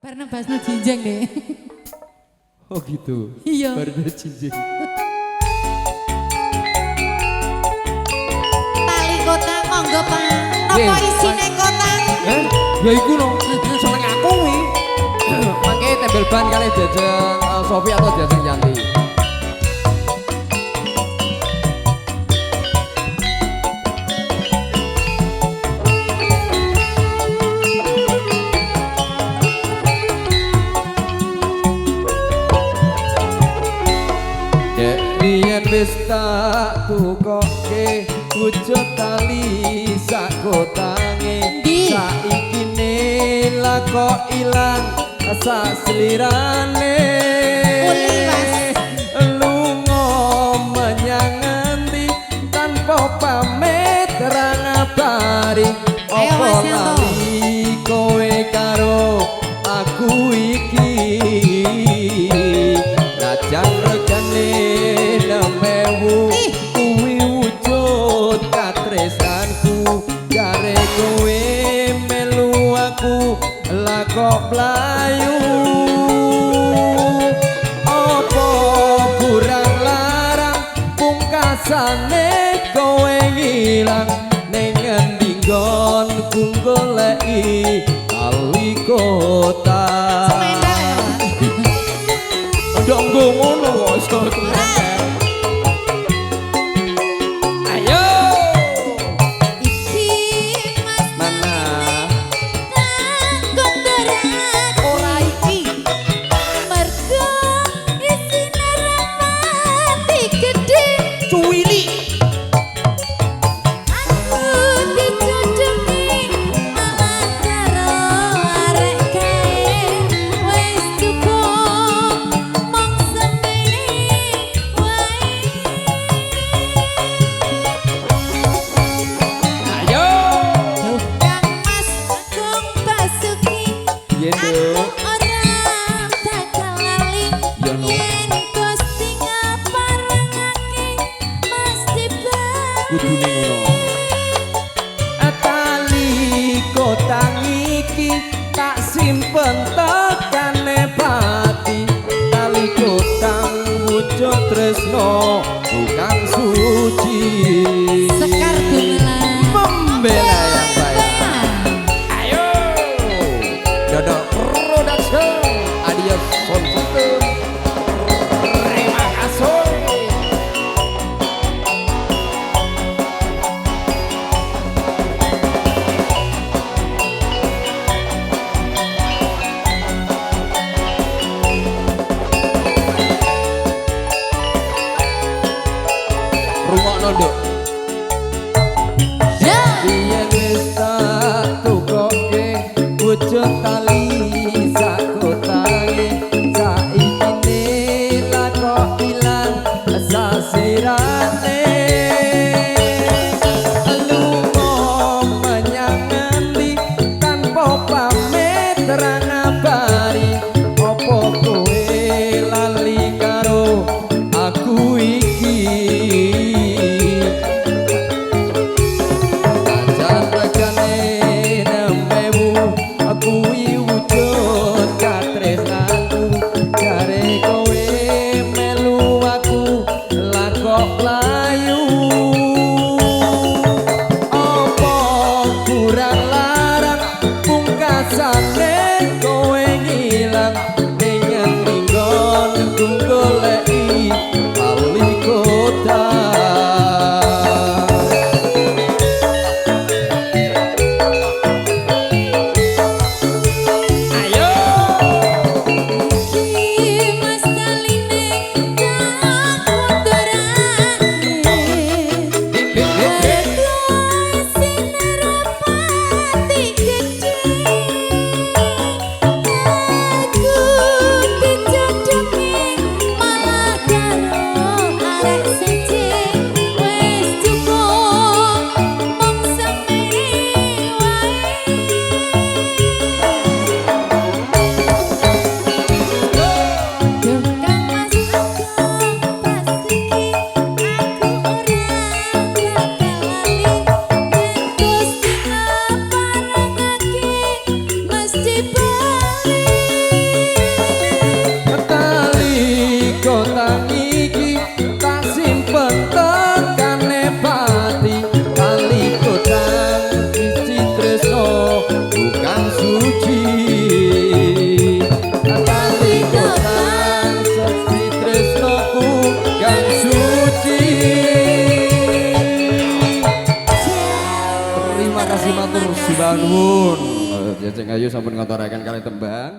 Karena Basno jinjeng deh. Oh gitu. Iya. Baru jinjeng. Tali kota monggo Pak. Napa isine kota? Ya iku no. Seneng aku wi. Mangke tempel ban kali jajeng Sofi atau jajeng Yanti. Yen wis tak tukoke wujud tali sak kotange saiki ne kok ilang sak slirane lunga menyang endi tanpa pamit ra ngabari apa lali kowe karo aku iki najang regane kuwi wujud katresanku jare kowe melu aku lah kok mlayu apa kurang larang pungkasane kowe ngilang ning endi nggonku goleki tali kota ndang ngono kok tali kotang iki tak simpen tekane pati tali kotang wujud tresno bukan suci Sekar Gumelar membela yang baik ayo Dodok Production Adios Sound System terima kasih. Rungokno nduk. Yen wis tak tukoke wujud tali sak kotange saiki ne kok ilang sasirane lunga menyang endi tanpa pamit ra ngabari apa kowe lali karo aku iki kuwi wujud katresnanku jare kowe melu aku lah kok mlayu apa kurang larang pungkasane kowe ngilang Mbak Nuwun. Jajeng ayu sampun ngaturaken kalih tembang.